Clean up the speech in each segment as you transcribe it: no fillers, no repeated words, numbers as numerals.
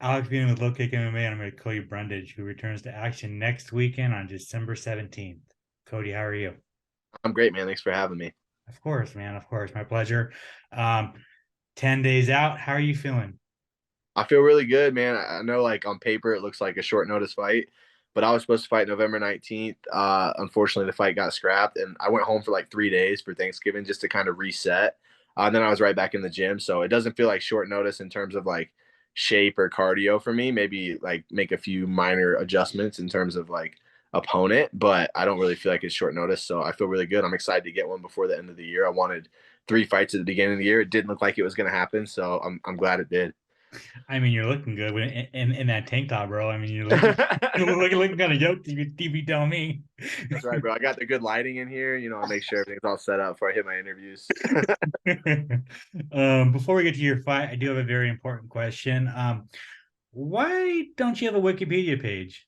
Alex Behunin with LowKick MMA, and I'm with Cody Brundage, who returns to action next weekend on December 17th. Cody, how are you? I'm great, man. Thanks for having me. Of course, man. Of course. My pleasure. Um, 10 days out. How are you feeling? I feel really good, man. I know, like, on paper, it looks like a short notice fight, but I was supposed to fight November 19th. Unfortunately, the fight got scrapped, and I went home for like 3 days for Thanksgiving just to kind of reset. And then I was right back in the gym. So it doesn't feel like short notice in terms of like shape or cardio for me. Maybe like make a few minor adjustments in terms of like opponent, but I don't really feel like it's short notice. So I feel really good. I'm excited to get one before the end of the year. I wanted 3 fights at the beginning of the year. It didn't look like it was going to happen. So I'm glad it did. I mean, you're looking good in that tank top, bro. I mean, you're looking kind of yoked, if you tell me. That's right, bro. I got the good lighting in here. I make sure everything's all set up before I hit my interviews. Before we get to your fight, I do have a very important question. Why don't you have a Wikipedia page?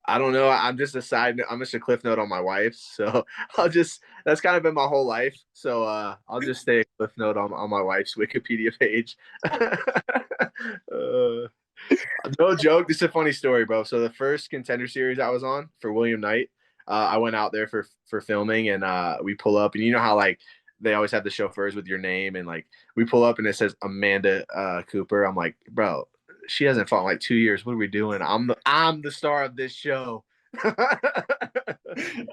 I don't know. I'm just a cliff note on my wife. So that's kind of been my whole life. So I'll just stay a cliff note on my wife's Wikipedia page. No joke. This is a funny story, bro. So the first Contender Series I was on for William Knight, I went out there for filming, and we pull up, and you know how like they always have the chauffeurs with your name, and like we pull up and it says Amanda Cooper. I'm like, bro, she hasn't fought in like 2 years. What are we doing? I'm the star of this show.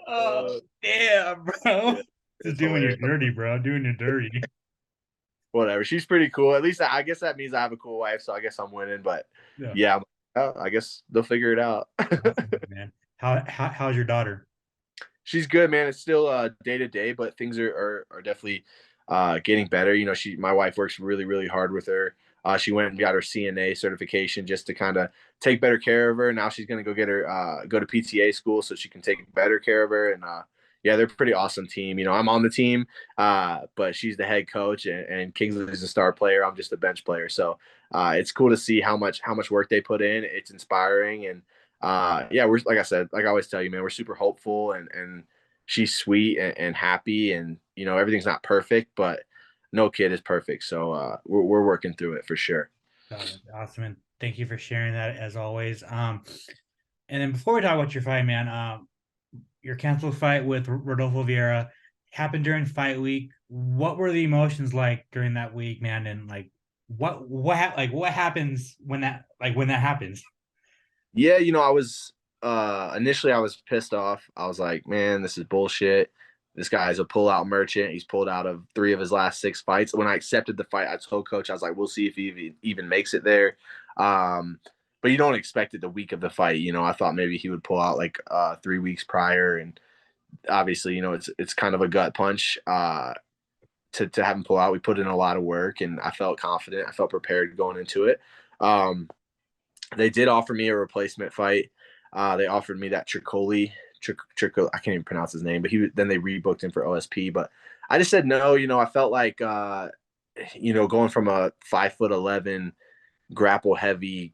Oh, damn, bro. Yeah, Just it's doing you hilarious. dirty, bro. Doing you dirty. Whatever. She's pretty cool. At least I guess that means I have a cool wife, so I guess I'm winning. But Yeah. yeah, I guess they'll figure it out. Awesome, man. How's your daughter? She's good, man. It's still day to day, but things are definitely getting better. My wife works really really hard with her. She went and got her CNA certification just to kind of take better care of her. Now she's gonna go get her go to PTA school so she can take better care of her. And yeah, they're a pretty awesome team. I'm on the team, but she's the head coach, and Kingsley's a star player. I'm just a bench player. So it's cool to see how much work they put in. It's inspiring. And yeah, we're like I said, like I always tell you, man, we're super hopeful, and she's sweet and happy, and everything's not perfect, but no kid is perfect. So we're working through it for sure. Awesome, and thank you for sharing that as always. And then before we talk about your fight, man, your canceled fight with Rodolfo Vieira happened during fight week. What were the emotions like during that week, man? And like, what happens when that happens? Yeah, I was initially I was pissed off. I was like, man, this is bullshit. This guy's a pull-out merchant. He's pulled out of 3 of his last 6 fights. When I accepted the fight, I told coach, I was like, we'll see if he even makes it there. Um, but you don't expect it the week of the fight. I thought maybe he would pull out like 3 weeks prior, and obviously, it's kind of a gut punch to have him pull out. We put in a lot of work, and I felt confident. I felt prepared going into it. Um, they did offer me a replacement fight. They offered me that Tricoli. I can't even pronounce his name, but then they rebooked him for OSP. But I just said no. I felt like going from a 5'11" grapple heavy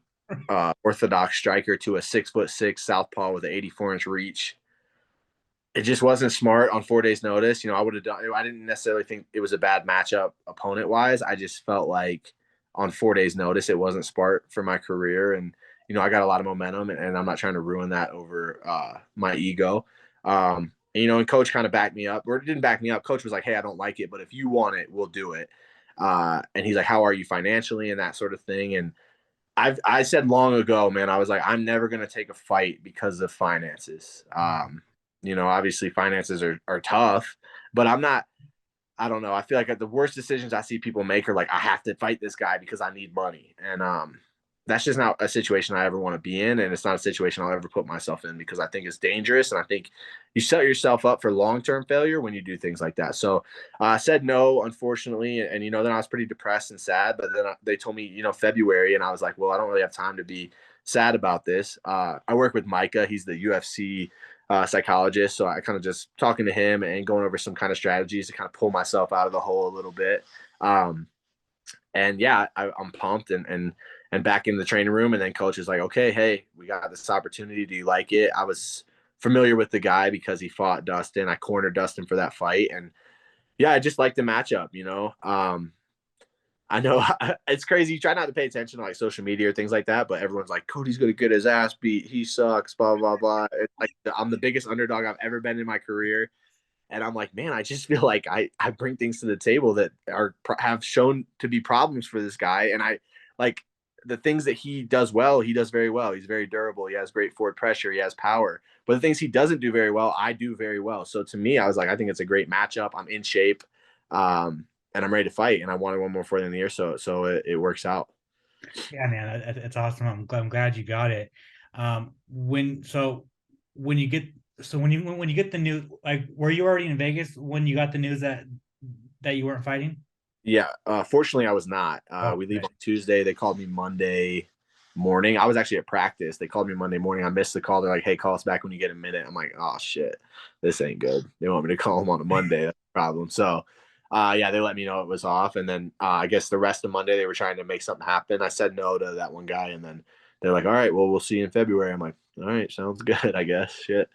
orthodox striker to a 6'6" southpaw with an 84-inch reach. It just wasn't smart on 4 days' notice. I would have done. I didn't necessarily think it was a bad matchup opponent wise. I just felt like on 4 days' notice, it wasn't smart for my career. And I got a lot of momentum, and I'm not trying to ruin that over my ego. And coach kind of backed me up, or didn't back me up. Coach was like, "Hey, I don't like it, but if you want it, we'll do it." And he's like, "How are you financially?" and that sort of thing. And I said long ago, man, I was like, I'm never gonna take a fight because of finances. Obviously finances are tough, but I'm not. I don't know. I feel like the worst decisions I see people make are like, I have to fight this guy because I need money, and that's just not a situation I ever want to be in, and it's not a situation I'll ever put myself in because I think it's dangerous, and I think you set yourself up for long-term failure when you do things like that. So I said no, unfortunately, and then I was pretty depressed and sad. But then they told me, February, and I was like, well, I don't really have time to be sad about this. I work with Micah. He's the UFC psychologist. So I kind of just talking to him and going over some kind of strategies to kind of pull myself out of the hole a little bit. And yeah, I'm pumped and back in the training room. And then coach is like, okay, hey, we got this opportunity. Do you like it? I was familiar with the guy because he fought Dustin. I cornered Dustin for that fight. And yeah, I just like the matchup. I know it's crazy. You try not to pay attention to like social media or things like that, but everyone's like, Cody's gonna get his ass beat. He sucks. Blah blah blah. It's like I'm the biggest underdog I've ever been in my career, and I'm like, man, I just feel like I bring things to the table that are have shown to be problems for this guy, and I like the things that he does well. He does very well. He's very durable. He has great forward pressure. He has power. But the things he doesn't do very well, I do very well. So to me, I was like, I think it's a great matchup. I'm in shape. And I'm ready to fight. And I wanted one more for the end of the year, so it works out. Yeah, man, it's awesome. I'm glad you got it. When so when you get when you get the news, like, were you already in Vegas when you got the news that you weren't fighting? Yeah, fortunately, I was not. Oh, We leave okay. on Tuesday. They called me Monday morning. I was actually at practice. They called me Monday morning. I missed the call. They're like, "Hey, call us back when you get a minute." I'm like, "Oh shit, this ain't good." They want me to call them on a Monday. That's the problem. So, yeah, they let me know it was off, and then I guess the rest of Monday they were trying to make something happen. I said no to that one guy, and then they're like, "All right, well, we'll see you in February." I'm like, "All right, sounds good, I guess." Shit.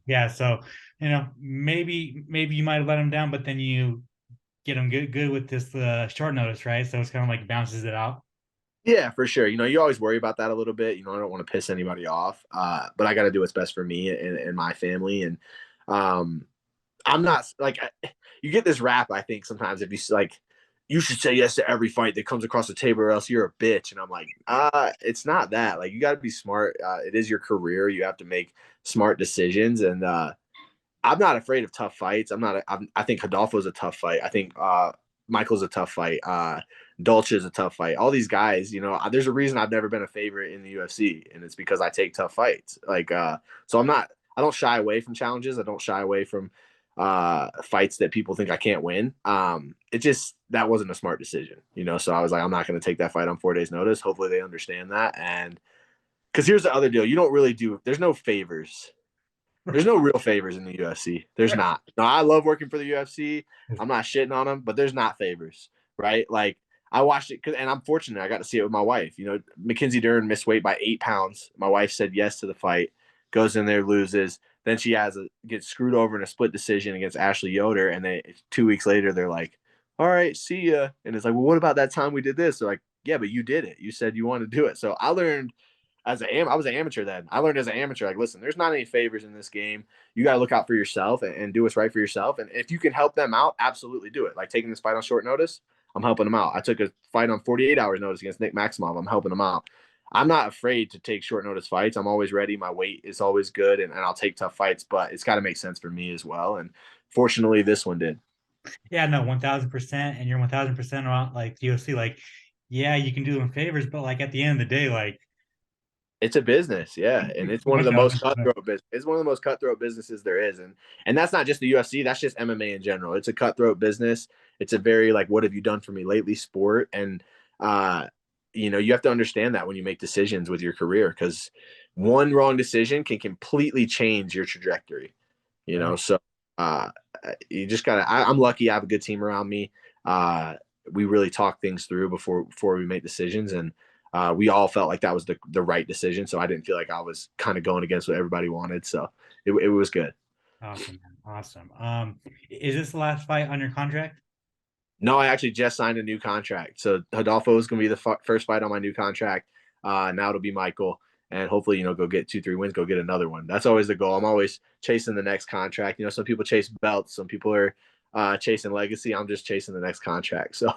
Yeah, so maybe you might have let him down, but then you get him good with this short notice, right? So it's kind of like bounces it out. Yeah, for sure. You always worry about that a little bit. I don't want to piss anybody off, but I got to do what's best for me and my family. And um, I'm not like you get this rap. I think sometimes if you like, you should say yes to every fight that comes across the table, or else you're a bitch. And I'm like, it's not that. Like, you got to be smart. It is your career. You have to make smart decisions. And I'm not afraid of tough fights. I think Hodolfo's a tough fight. I think Michael's a tough fight. Dolce is a tough fight. All these guys, there's a reason I've never been a favorite in the UFC, and it's because I take tough fights. Like, so I don't shy away from challenges. I don't shy away from fights that people think I can't win. It just, that wasn't a smart decision. So I was like, I'm not going to take that fight on 4 days' notice. Hopefully they understand that. And because here's the other deal, you don't really do. There's no favors. There's no real favors in the UFC. There's not. No, I love working for the UFC. I'm not shitting on them, but there's not favors, right? Like, I watched it, and I'm fortunate. I got to see it with my wife. Mackenzie Dern missed weight by 8 pounds. My wife said yes to the fight, goes in there, loses. Then she gets screwed over in a split decision against Ashley Yoder, and then 2 weeks later they're like, "All right, see ya." And it's like, "Well, what about that time we did this?" They're like, "Yeah, but you did it. You said you wanted to do it." So I learned I was an amateur then. I learned as an amateur, like, listen, there's not any favors in this game. You got to look out for yourself and do what's right for yourself. And if you can help them out, absolutely do it. Like taking this fight on short notice, I'm helping them out. I took a fight on 48 hours notice against Nick Maximov. I'm helping them out. I'm not afraid to take short notice fights. I'm always ready. My weight is always good, and I'll take tough fights, but it's got to make sense for me as well. And fortunately, this one did. Yeah, no, 1000%, and you're 1000% on like the UFC. Like, yeah, you can do them favors, but like at the end of the day, like It's a business, yeah, and it's one of the most 1000%. cutthroat business. It's one of the most cutthroat businesses there is, and that's not just the UFC. That's just MMA in general. It's a cutthroat business. It's a very like, what have you done for me lately sport, and uh, you have to understand that when you make decisions with your career, because one wrong decision can completely change your trajectory. Right. So uh, you just gotta. I'm lucky. I have a good team around me. Uh, we really talk things through before we make decisions, and we all felt like that was the right decision. So I didn't feel like I was kind of going against what everybody wanted. So it was good. Awesome, man. Awesome. Is this the last fight on your contract? No, I actually just signed a new contract. So Hodolfo is going to be the first fight on my new contract. Now it'll be Michael, and hopefully, go get 2-3 wins, go get another one. That's always the goal. I'm always chasing the next contract. Some people chase belts, some people are chasing legacy. I'm just chasing the next contract. So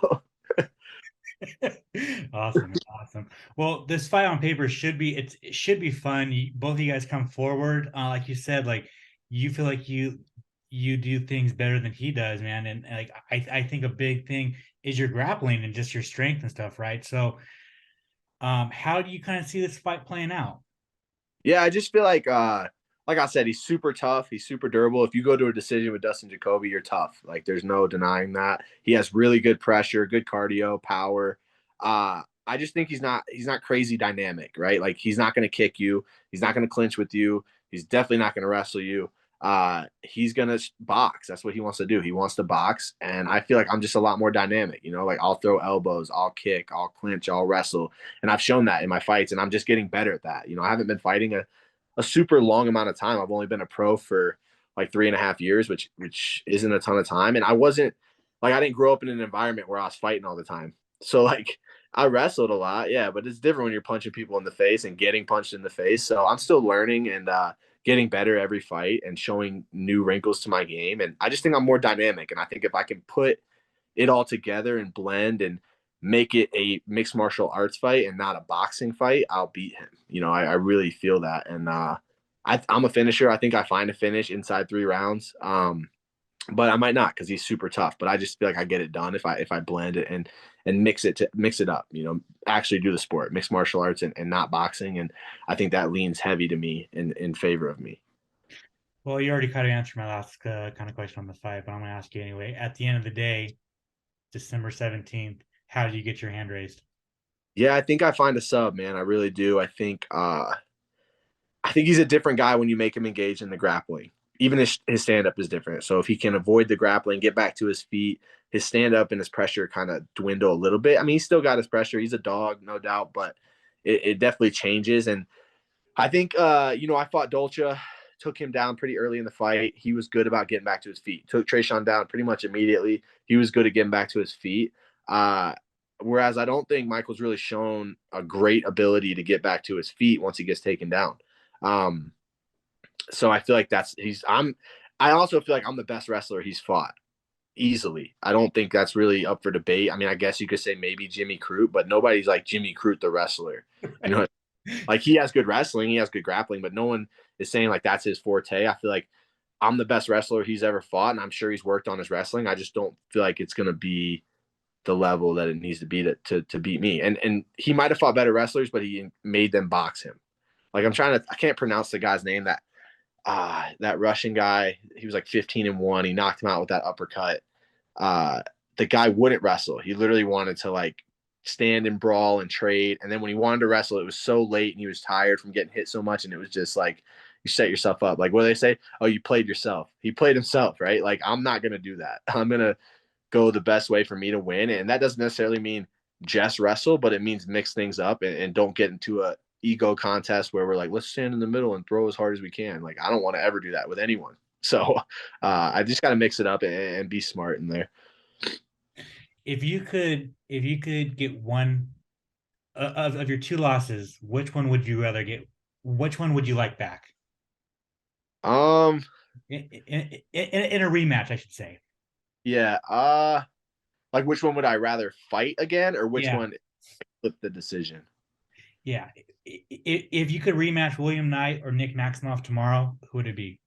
Awesome, man. Awesome. Well, this fight on paper it should be fun. Both of you guys come forward, like you said, like you feel like you do things better than he does, man. And like I think a big thing is your grappling and just your strength and stuff, right? So, how do you kind of see this fight playing out? yeah, I just feel like I said, he's super tough. He's super durable. If you go to a decision with Dustin Jacoby, you're tough. Like, there's no denying that. He has really good pressure, good cardio, power. I just think he's not crazy dynamic, right? Like, he's not going to kick you. He's not going to clinch with you. He's definitely not going to wrestle you. He's going to box. That's what he wants to do. He wants to box. And I feel like I'm just a lot more dynamic, like I'll throw elbows, I'll kick, I'll clinch, I'll wrestle. And I've shown that in my fights, and I'm just getting better at that. I haven't been fighting a super long amount of time. I've only been a pro for like 3.5 years, which isn't a ton of time. And I wasn't like, I didn't grow up in an environment where I was fighting all the time. So like I wrestled a lot, yeah, but it's different when you're punching people in the face and getting punched in the face. So I'm still learning and getting better every fight and showing new wrinkles to my game. And I just think I'm more dynamic. And I think if I can put it all together and blend and make it a mixed martial arts fight and not a boxing fight, I'll beat him. I really feel that. And I'm a finisher. I think I find a finish inside 3 rounds. But I might not because he's super tough. But I just feel like I get it done if I blend it and mix it up. Actually do the sport, mixed martial arts and not boxing. And I think that leans heavy to me in favor of me. Well, you already kind of answered my last kind of question on the fight, but I'm going to ask you anyway. At the end of the day, December 17th, how did you get your hand raised? Yeah, I think I find a sub, man. I really do. I think he's a different guy when you make him engage in the grappling. Even his stand up is different. So if he can avoid the grappling, get back to his feet, his stand up and his pressure kind of dwindle a little bit. I mean, he's still got his pressure. He's a dog, no doubt, but it definitely changes. And I think, I fought Dolce, took him down pretty early in the fight. He was good about getting back to his feet. Took Trayshawn down pretty much immediately. He was good at getting back to his feet. Whereas I don't think Michael's really shown a great ability to get back to his feet once he gets taken down. Um, so I feel like I also feel like I'm the best wrestler he's fought easily. I don't think that's really up for debate. I mean, I guess you could say maybe Jimmy Crute, but nobody's like Jimmy Crute the wrestler. You know, like he has good wrestling, he has good grappling, but no one is saying like that's his forte. I feel like I'm the best wrestler he's ever fought, and I'm sure he's worked on his wrestling. I just don't feel like it's gonna be the level that it needs to be to beat me. And he might have fought better wrestlers, but he made them box him. Like I can't pronounce the guy's name, that Russian guy. He was like 15-1. He knocked him out with that uppercut. The guy wouldn't wrestle. He literally wanted to like stand and brawl and trade. And then when he wanted to wrestle, it was so late and he was tired from getting hit so much. And it was just like, you set yourself up. Like, what do they say? Oh, you played yourself. He played himself, right? Like, I'm not going to do that. I'm going to go the best way for me to win. And that doesn't necessarily mean just wrestle, but it means mix things up and don't get into a ego contest where we're like, let's stand in the middle and throw as hard as we can. Like, I don't want to ever do that with anyone. So I just got to mix it up and be smart in there. If you could get one of your two losses, which one would you rather get? Which one would you like back Um, in a rematch? I should say. yeah. Like which one would I rather fight again, or which Yeah, one flip the decision? yeah. If you could rematch William Knight or Nick Maximoff tomorrow, who would it be?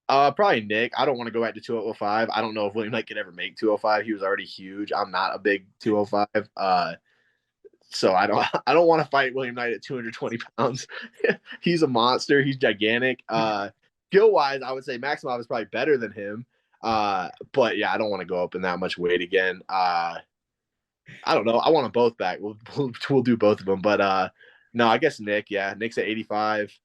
Probably Nick. I don't want to go back to 205. I don't know if William Knight could ever make 205. He was already huge. I'm not a big 205. So I don't want to fight William Knight at 220 pounds. He's a monster. He's gigantic. Skill wise, I would say Maximov is probably better than him. But yeah, I don't want to go up in that much weight again. I don't know. I want them both back. We'll do both of them. But no, I guess Nick. Yeah, Nick's at 85.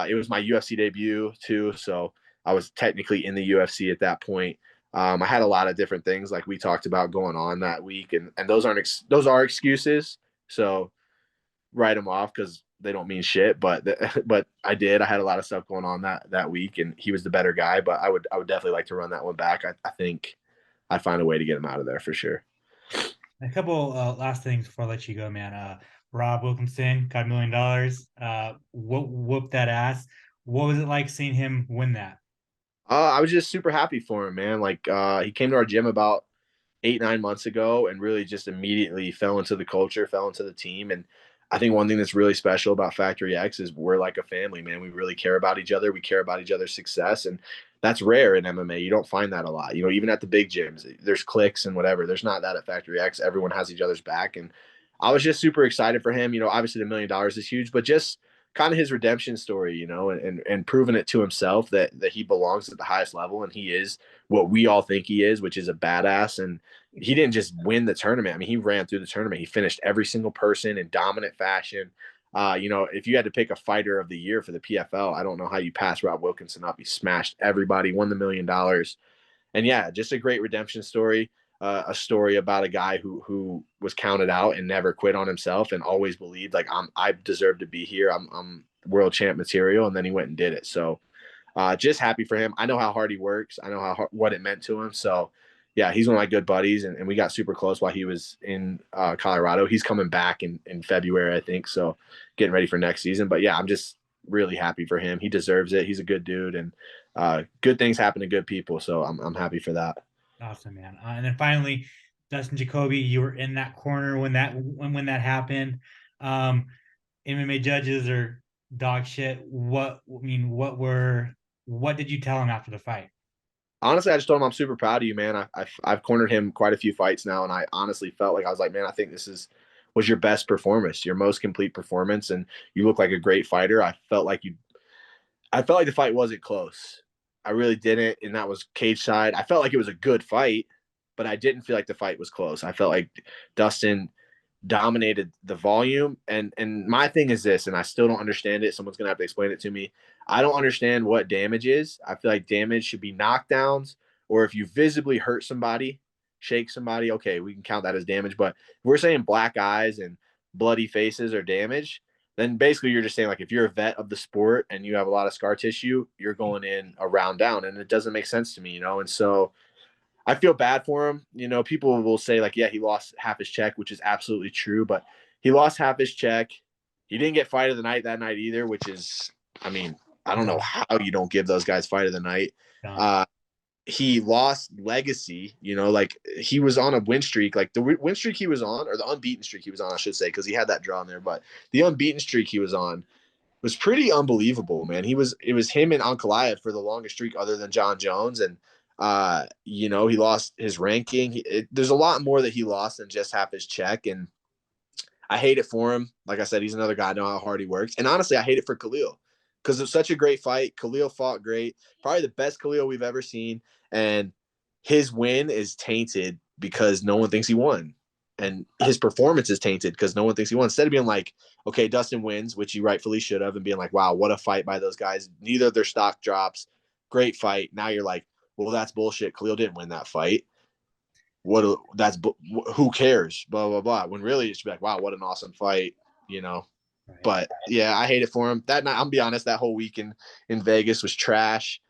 It was my UFC debut too, so I was technically in the UFC at that point. I had a lot of different things like we talked about going on that week, and those are excuses. So write them off because they don't mean shit. But but I did. I had a lot of stuff going on that week, and he was the better guy. But I would definitely like to run that one back. I think I'd find a way to get him out of there for sure. A couple last things before I let you go, man. Rob Wilkinson got $1 million. Whoop that ass. What was it like seeing him win that? I was just super happy for him, man. Like he came to our gym about 8, 9 months ago and really just immediately fell into the culture, fell into the team. And I think one thing that's really special about Factory X is we're like a family, man. We really care about each other. We care about each other's success. And that's rare in MMA. You don't find that a lot. Even at the big gyms, there's cliques and whatever. There's not that at Factory X. Everyone has each other's back. And I was just super excited for him. Obviously the $1 million is huge, but just kind of his redemption story, and proving it to himself that he belongs at the highest level and he is what we all think he is, which is a badass. And he didn't just win the tournament. I mean, he ran through the tournament. He finished every single person in dominant fashion. If you had to pick a fighter of the year for the PFL, I don't know how you pass Rob Wilkinson up. He smashed everybody, won the $1 million. And yeah, just a great redemption story. A story about a guy who was counted out and never quit on himself and always believed like I deserve to be here. I'm world champ material, and then he went and did it. So just happy for him. I know how hard he works. I know what it meant to him. So yeah, he's one of my good buddies, and we got super close while he was in Colorado. He's coming back in February, I think, so getting ready for next season. But yeah, I'm just really happy for him. He deserves it. He's a good dude, and good things happen to good people, so I'm happy for that. Awesome, man. And then finally, Dustin Jacoby, you were in that corner when that happened. Um, MMA judges are dog shit. What did you tell him after the fight? Honestly, I just told him I'm super proud of you, man. I've cornered him quite a few fights now, and I honestly felt like I was like, man, I think was your best performance, your most complete performance, and you look like a great fighter. I felt like the fight wasn't close. I really didn't, and that was cage side. I felt like it was a good fight, but I didn't feel like the fight was close. I felt like Dustin dominated the volume, and my thing is this, and I still don't understand it. Someone's gonna have to explain it to me. I don't understand what damage is. I feel like damage should be knockdowns, or if you visibly hurt somebody, shake somebody, okay, we can count that as damage. But if we're saying black eyes and bloody faces are damage, then basically you're just saying, like, if you're a vet of the sport and you have a lot of scar tissue, you're going in a round down, and it doesn't make sense to me, and so I feel bad for him. People will say, like, yeah, he lost half his check, which is absolutely true, but he lost half his check. He didn't get fight of the night that night either, which is, I mean, I don't know how you don't give those guys fight of the night. He lost legacy, like he was on a win streak, like the win streak he was on, or the unbeaten streak he was on, I should say, because he had that draw in there, but the unbeaten streak he was on was pretty unbelievable, man. It was him and Ankalaev for the longest streak other than John Jones. And, he lost his ranking. There's a lot more that he lost than just half his check. And I hate it for him. Like I said, he's another guy. I know how hard he works. And honestly, I hate it for Khalil because it's such a great fight. Khalil fought great, probably the best Khalil we've ever seen. And his win is tainted because no one thinks he won. And his performance is tainted because no one thinks he won. Instead of being like, okay, Dustin wins, which he rightfully should have, and being like, wow, what a fight by those guys. Neither of their stock drops. Great fight. Now you're like, well, that's bullshit. Khalil didn't win that fight. Who cares? Blah, blah, blah. When really it should be like, wow, what an awesome fight. Right. But yeah, I hate it for him. That night, I'm be honest, that whole week in Vegas was trash.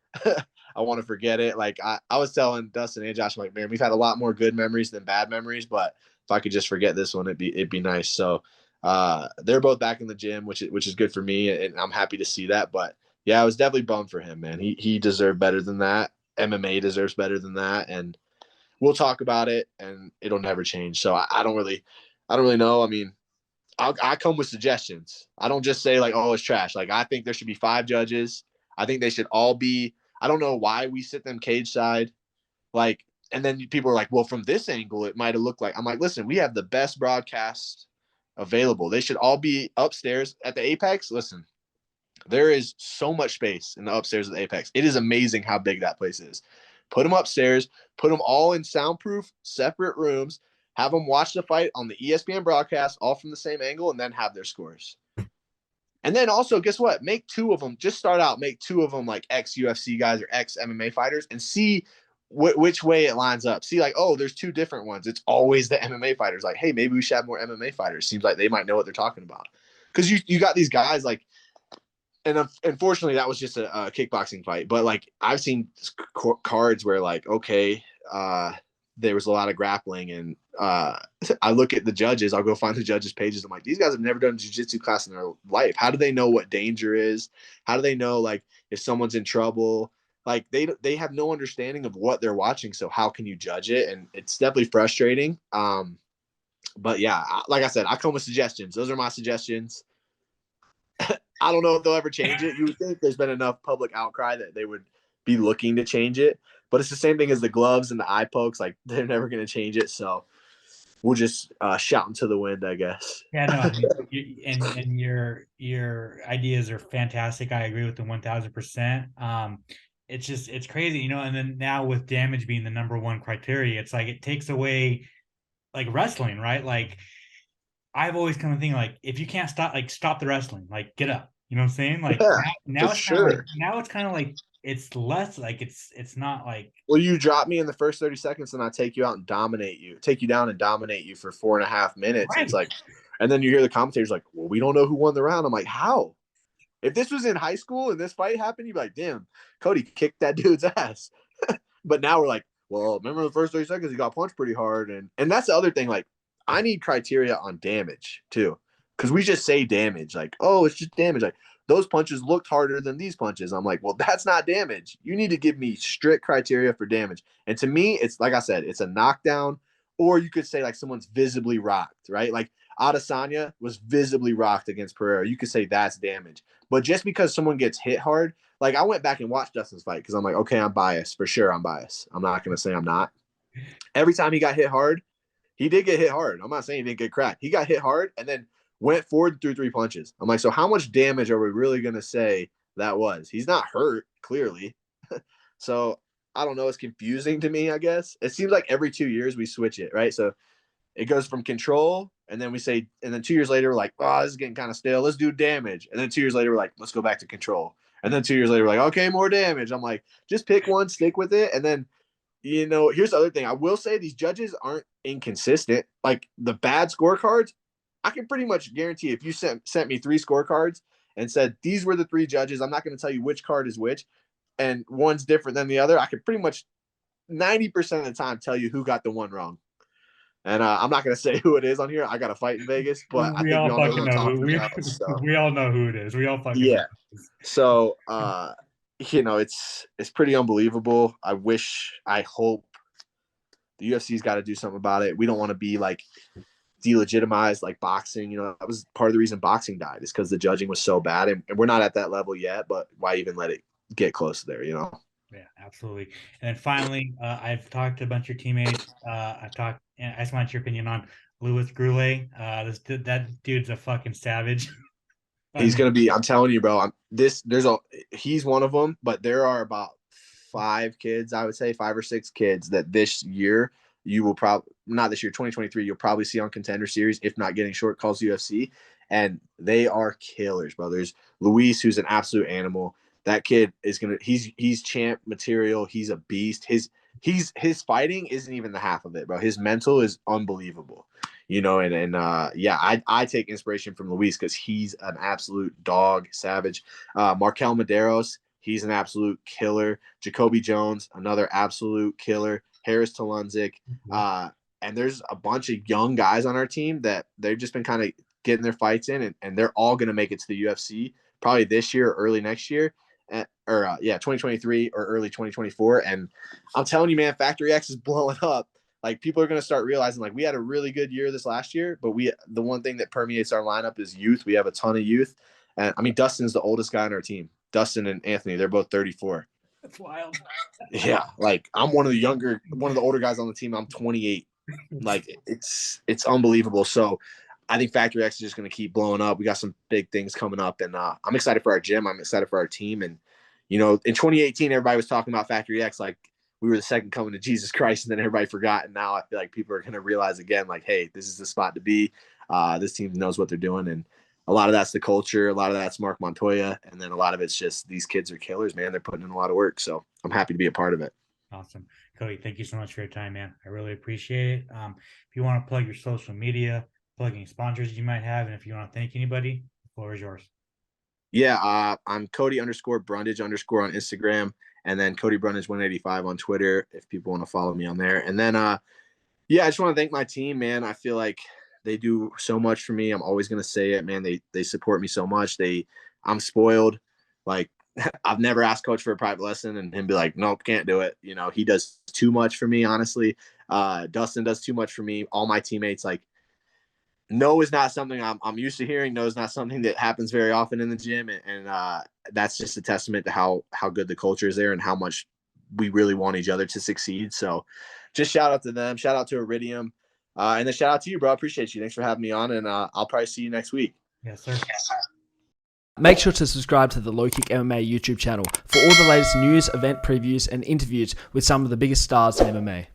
I want to forget it. Like I was telling Dustin and Josh, I'm like, man, we've had a lot more good memories than bad memories, but if I could just forget this one, it'd be nice. So they're both back in the gym, which is good for me, and I'm happy to see that. But yeah, I was definitely bummed for him, man. He deserved better than that. MMA deserves better than that, and we'll talk about it, and it'll never change. So I don't really know. I mean, I come with suggestions. I don't just say like, oh, it's trash. Like I think there should be 5 judges. I think they should all be. I don't know why we sit them cage side, like, and then people are like, well, from this angle, it might have looked like. I'm like, listen, we have the best broadcast available. They should all be upstairs at the Apex. Listen, there is so much space in the upstairs of the Apex. It is amazing how big that place is. Put them upstairs, put them all in soundproof, separate rooms, have them watch the fight on the ESPN broadcast, all from the same angle, and then have their scores. And then also, guess what? Make 2 of them. Just start out. Make 2 of them like ex-UFC guys or ex-MMA fighters, and see which way it lines up. See, like, oh, there's 2 different ones. It's always the MMA fighters. Like, hey, maybe we should have more MMA fighters. Seems like they might know what they're talking about. Because you got these guys like, and unfortunately, that was just a kickboxing fight. But like, I've seen cards where like, okay, there was a lot of grappling, and I look at the judges. I'll go find the judges' pages. I'm like, these guys have never done a jiu-jitsu class in their life. How do they know what danger is? How do they know like if someone's in trouble? Like they have no understanding of what they're watching. So how can you judge it? And it's definitely frustrating. But yeah, like I said, I come with suggestions. Those are my suggestions. I don't know if they'll ever change it. You would think there's been enough public outcry that they would be looking to change it. But it's the same thing as the gloves and the eye pokes. Like, they're never going to change it. So we'll just shout into the wind, I guess. Yeah, no, I mean, and your ideas are fantastic. I agree with them 1000%. It's crazy, and then now with damage being the number one criteria, it's like it takes away like wrestling, right? Like I've always kind of think like if you can't stop the wrestling, like get up. You know what I'm saying? Like Yeah, now it's sure. kind of like it's less like it's not like, well, you drop me in the first 30 seconds and I take you out and take you down and dominate you for 4.5 minutes. right. It's like, and then you hear the commentators like, well, we don't know who won the round. I'm like, how? If this was in high school and this fight happened, you'd be like, damn, Cody kicked that dude's ass. But now we're like, well, remember the first 30 seconds, he got punched pretty hard. And that's the other thing. Like, I need criteria on damage too. Because we just say damage. Like, oh, it's just damage. Like, those punches looked harder than these punches. I'm like, well, that's not damage. You need to give me strict criteria for damage. And to me, it's like I said, it's a knockdown, or you could say like someone's visibly rocked, right? Like Adesanya was visibly rocked against Pereira. You could say that's damage. But just because someone gets hit hard, like I went back and watched Dustin's fight because I'm like, okay, I'm biased. For sure, I'm biased. I'm not going to say I'm not. Every time he got hit hard, he did get hit hard. I'm not saying he didn't get cracked. He got hit hard and then went forward through 3 punches. I'm like, so how much damage are we really going to say that was? He's not hurt, clearly. So I don't know. It's confusing to me, I guess. It seems like every 2 years we switch it, right? So it goes from control, and then we say, and then 2 years later, we're like, oh, this is getting kind of stale. Let's do damage. And then 2 years later, we're like, let's go back to control. And then 2 years later, we're like, okay, more damage. I'm like, just pick one, stick with it. And then, you know, here's the other thing. I will say these judges aren't inconsistent. Like the bad scorecards, I can pretty much guarantee if you sent me 3 scorecards and said, these were the 3 judges, I'm not going to tell you which card is which, and one's different than the other, I could pretty much 90% of the time tell you who got the one wrong. And I'm not going to say who it is on here. I got a fight in Vegas, but I think all we all know fucking who I'm talking about. So. We all know who it is. We all fucking yeah. know. So, you know, it's pretty unbelievable. I hope the UFC's got to do something about it. We don't want to be like delegitimized like boxing. You know, that was part of the reason boxing died, is because the judging was so bad, and we're not at that level yet, but why even let it get close there, you know? Yeah, absolutely. And then finally, I've talked to a bunch of your teammates. I just want your opinion on Louis Goulet. That dude's a fucking savage. He's gonna be. I'm telling you, bro. He's one of them, but there are about 5 kids. I would say 5 or 6 kids that this year you will probably not this year, 2023. You'll probably see on Contender Series, if not getting short calls UFC, and they are killers, bro. There's Luis, who's an absolute animal. That kid is gonna. He's champ material. He's a beast. His fighting isn't even the half of it, bro. His mental is unbelievable. You know, yeah, I take inspiration from Luis because he's an absolute dog, savage. Markel Medeiros, he's an absolute killer. Jacoby Jones, another absolute killer. Harris Talunzik. And there's a bunch of young guys on our team that they've just been kind of getting their fights in, and they're all going to make it to the UFC probably this year or early next year. 2023 or early 2024. And I'm telling you, man, Factory X is blowing up. Like, people are going to start realizing, like, we had a really good year this last year, but the one thing that permeates our lineup is youth. We have a ton of youth. And I mean, Dustin's the oldest guy on our team. Dustin and Anthony, they're both 34. That's wild. Yeah. Like, I'm one of the older guys on the team. I'm 28. Like, it's unbelievable. So I think Factory X is just going to keep blowing up. We got some big things coming up, and I'm excited for our gym. I'm excited for our team. And, you know, in 2018, everybody was talking about Factory X like we were the second coming to Jesus Christ, and then everybody forgot. And now I feel like people are going to realize again, like, hey, this is the spot to be. This team knows what they're doing. And a lot of that's the culture. A lot of that's Mark Montoya. And then a lot of it's just these kids are killers, man. They're putting in a lot of work. So I'm happy to be a part of it. Awesome. Cody, thank you so much for your time, man. I really appreciate it. If you want to plug your social media, plug any sponsors you might have, and if you want to thank anybody, the floor is yours. Yeah, I'm Cody_Brundage_ on Instagram, and then Cody Brundage 185 on Twitter if people want to follow me on there. And then I just want to thank my team, man. I feel like they do so much for me. I'm always gonna say it, man. They support me so much. I'm spoiled. Like, I've never asked coach for a private lesson and him be like, nope, can't do it. You know, he does too much for me, honestly. Dustin does too much for me. All my teammates, like, no is not something I'm used to hearing. No is not something that happens very often in the gym. And that's just a testament to how good the culture is there and how much we really want each other to succeed. So just shout out to them. Shout out to Iridium. And then shout out to you, bro. I appreciate you. Thanks for having me on. And I'll probably see you next week. Yes, sir. Make sure to subscribe to the LowKickMMA YouTube channel for all the latest news, event previews, and interviews with some of the biggest stars in MMA.